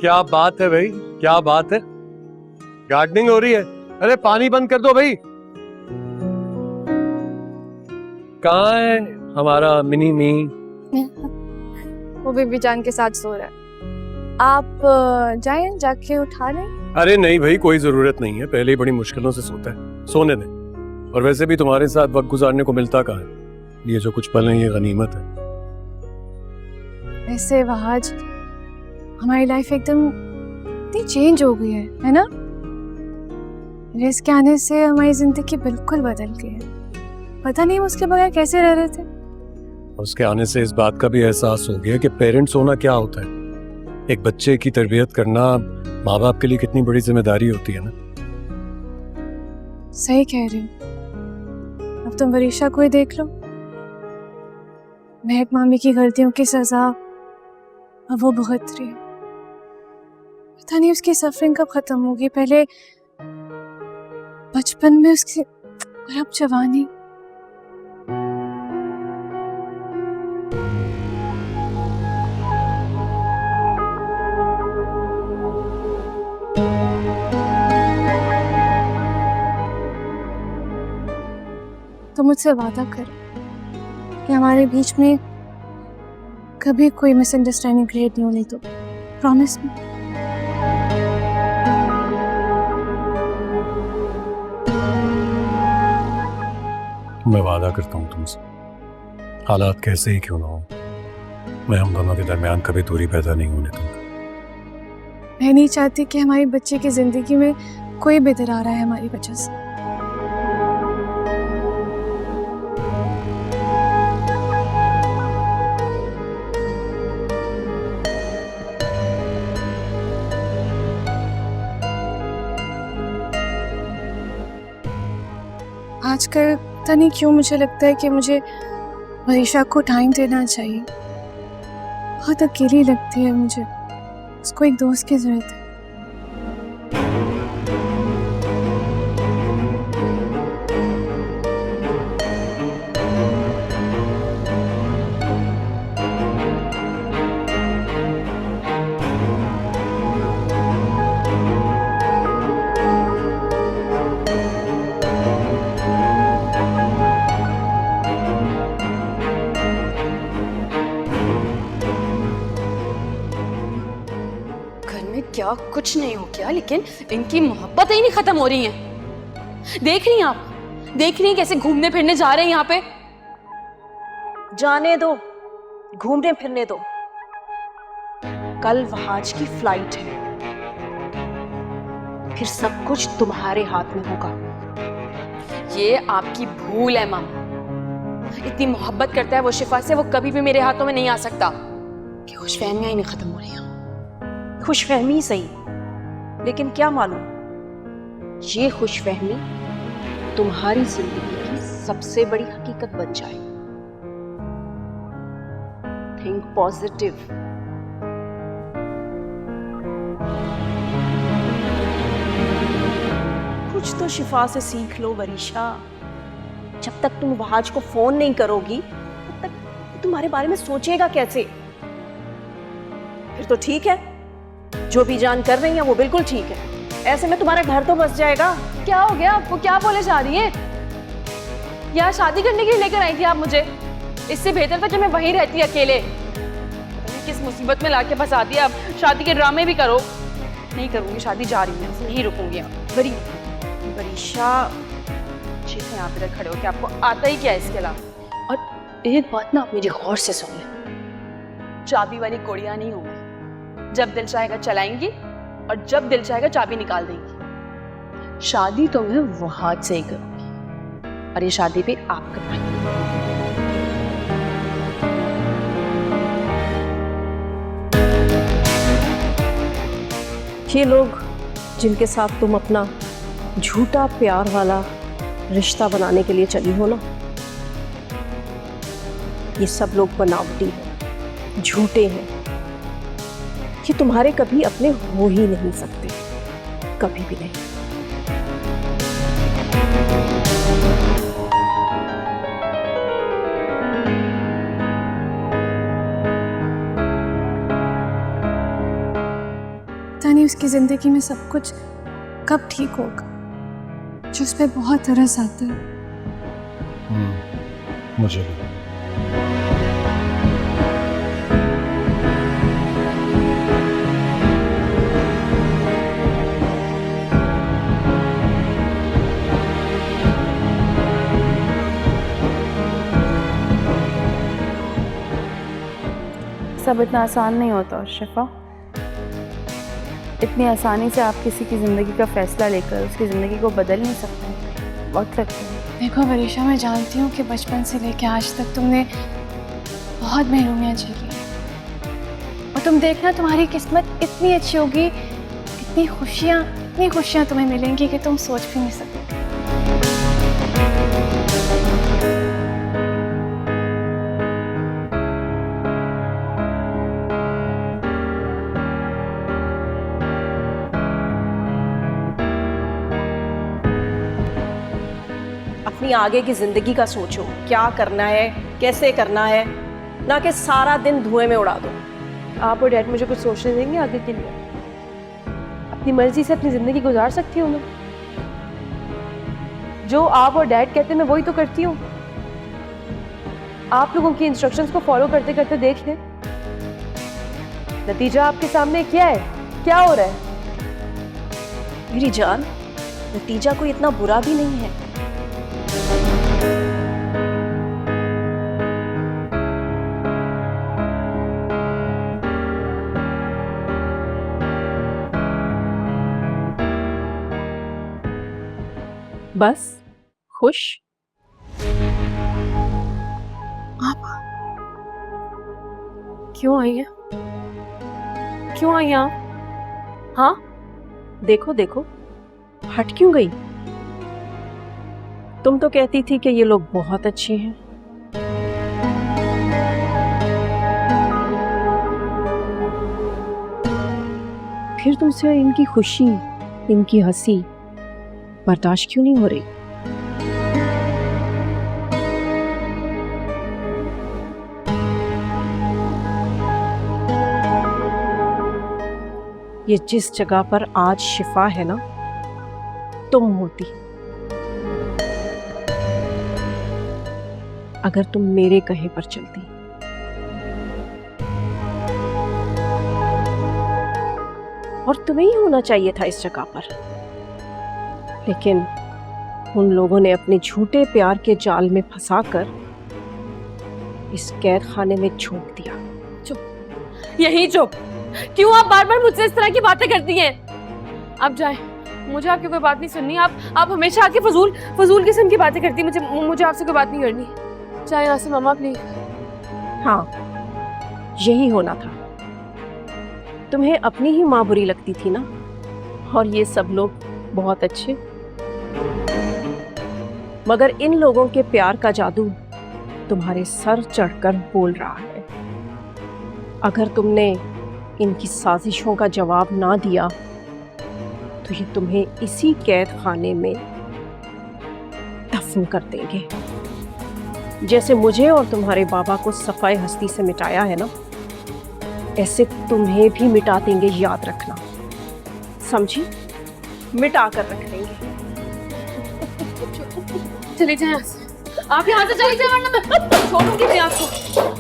क्या बात है भाई, क्या बात है। गार्डनिंग हो रही है। अरे पानी बंद कर दो भाई। कहाँ है हमारा मिनी मी? वो बेबी जान के साथ सो रहा है। आप जाएं, जाके उठा लें। अरे नहीं भाई, कोई जरूरत नहीं है, पहले ही बड़ी मुश्किलों से सोता है, सोने दे। और वैसे भी तुम्हारे साथ वक्त गुजारने को मिलता कहाँ है, ये जो कुछ पल है ये गनीमत है। ऐसे वहाज हमारी लाइफ एकदम इतनी चेंज हो गई है ना? रेस के आने से हमारी जिंदगी बिल्कुल बदल गई है। पता नहीं हम उसके बगैर कैसे रह रहे थे। उसके आने से इस बात का भी एहसास हो गया कि पेरेंट्स होना क्या होता है। एक बच्चे की तरबियत करना माँ बाप के लिए कितनी बड़ी जिम्मेदारी होती है ना। सही कह रही हूँ। अब तुम वरीशा को ही देख लो। महक मामी की गलतियों की सजा अब वो भुगत रही है। पता नहीं उसकी सफरिंग कब खत्म होगी। पहले बचपन में उसकी, और अब जवानी। तो मुझसे वादा करो कि हमारे बीच में कभी कोई मिसअंडरस्टैंडिंग क्रिएट नहीं होनी। तो प्रॉमिस मी। मैं वादा करता हूँ तुमसे, हालात कैसे ही क्यों ना हो, मैं हम दोनों के दरमियान कभी दूरी पैदा नहीं होने दूंगा। मैं नहीं चाहती कि हमारी बच्चे की जिंदगी में कोई भी दरार आए हमारी वजह से। आजकल पता नहीं क्यों मुझे लगता है कि मुझे वरीशा को टाइम देना चाहिए। बहुत अकेली लगती है मुझे। उसको एक दोस्त की जरूरत है। क्या कुछ नहीं हो गया, लेकिन इनकी मोहब्बत ही नहीं खत्म हो रही है। देख रही हैं आप, देख रही हैं कैसे घूमने फिरने जा रहे हैं यहाँ पे। जाने दो, घूमने फिरने दो। कल वहाज की फ्लाइट है, फिर सब कुछ तुम्हारे हाथ में होगा। ये आपकी भूल है मामा। इतनी मोहब्बत करता है वो शिफा से, वो कभी भी मेरे हाथों में नहीं आ सकता। कि खुशफहमियां ही नहीं खत्म हो रही हैं। खुशफहमी सही, लेकिन क्या मालूम ये खुशफहमी तुम्हारी जिंदगी की सबसे बड़ी हकीकत बन जाए। Think positive. कुछ तो शिफा से सीख लो वरीशा। जब तक तुम वहाज को फोन नहीं करोगी तब तक तुम्हारे बारे में सोचेगा कैसे? फिर तो ठीक है, जो भी जान कर रही है वो बिल्कुल ठीक है। ऐसे में तुम्हारा घर तो बस जाएगा। क्या हो गया आपको? क्या बोले जा रही हैं? यहाँ शादी करने के लिए लेकर आई थी आप मुझे? इससे बेहतर था कि मैं वहीं रहती अकेले। किस मुसीबत में लाके फंसा दिया। अब शादी के ड्रामे भी करो। नहीं करूंगी शादी, जा रही हूँ, नहीं रुकूंगी। वरीशा अच्छे से यहाँ पे खड़े हो कि आपको आता ही क्या है इसके अलावा। और एक बात ना आप मेरी गौर से सुन लें, चाबी वाली कोड़ियाँ नहीं होंगी। जब दिल चाहेगा चलाएंगी और जब दिल चाहेगा चाबी निकाल देंगी। शादी तो मैं वहाज से ही करूंगी और ये शादी भी आप करवाएंगे। ये लोग जिनके साथ तुम अपना झूठा प्यार वाला रिश्ता बनाने के लिए चली हो ना, ये सब लोग बनावटी हैं, झूठे हैं। ये तुम्हारे कभी अपने हो ही नहीं सकते, कभी भी नहीं। उसकी ज़िंदगी में सब कुछ कब ठीक होगा, जो उस पर बहुत तरस आता है। मुझे भी। सब इतना आसान नहीं होता शिफा। इतनी आसानी से आप किसी की ज़िंदगी का फैसला लेकर उसकी ज़िंदगी को बदल नहीं सकते, वक्त लगता है। देखो वरीशा, मैं जानती हूँ कि बचपन से लेकर आज तक तुमने बहुत महरूमियाँ झेली और तुम देखना तुम्हारी किस्मत इतनी अच्छी होगी, इतनी खुशियाँ तुम्हें मिलेंगी कि तुम सोच भी नहीं सकते। अपनी आगे की जिंदगी का सोचो, क्या करना है, कैसे करना है, ना कि सारा दिन धुएं में उड़ा दो। आप और डैड मुझे कुछ सोचने देंगे आगे के लिए? अपनी मर्जी से अपनी जिंदगी गुजार सकती हूँ मैं। जो आप और डैड कहते हैं मैं वही तो करती हूँ। आप लोगों की इंस्ट्रक्शंस को फॉलो करते करते देख लें, नतीजा आपके सामने क्या है, क्या हो रहा है। मेरी जान, नतीजा कोई इतना बुरा भी नहीं है। बस खुश। आप क्यों आई है? क्यों आई आप? हाँ, देखो देखो, हट क्यों गई? तुम तो कहती थी कि ये लोग बहुत अच्छे हैं। फिर तुमसे इनकी खुशी, इनकी हंसी बर्दाश्त क्यों नहीं हो रही? ये जिस जगह पर आज शिफा है ना, तुम होती अगर तुम मेरे कहे पर चलती। और तुम्हें ही होना चाहिए था इस जगह पर, लेकिन उन लोगों ने अपने झूठे प्यार के जाल में फंसाकर इस कैद खाने में झोंक दिया। यही चुप। क्यों आप बार बार मुझसे इस तरह की बातें करती हैं? आप जाए, मुझे आपकी कोई बात नहीं सुननी। आप हमेशा आके फजूल किस्म की बातें करती हैं। मुझे आपसे कोई बात नहीं करनी। चाहे यहाँ से मामा प्लीज। हाँ, यही होना था। तुम्हें अपनी ही माँ बुरी लगती थी ना, और ये सब लोग बहुत अच्छे। मगर इन लोगों के प्यार का जादू तुम्हारे सर चढ़कर बोल रहा है। अगर तुमने इनकी साजिशों का जवाब ना दिया तो ये तुम्हें इसी कैद खाने में दफन कर देंगे। जैसे मुझे और तुम्हारे बाबा को सफाई हस्ती से मिटाया है ना, ऐसे तुम्हें भी मिटा देंगे, याद रखना। समझी? मिटा कर रख देंगे। चले जाए यहाँ से। आप यहाँ से चले जाए वरना मैं छोड़ूंगी नहीं आपको।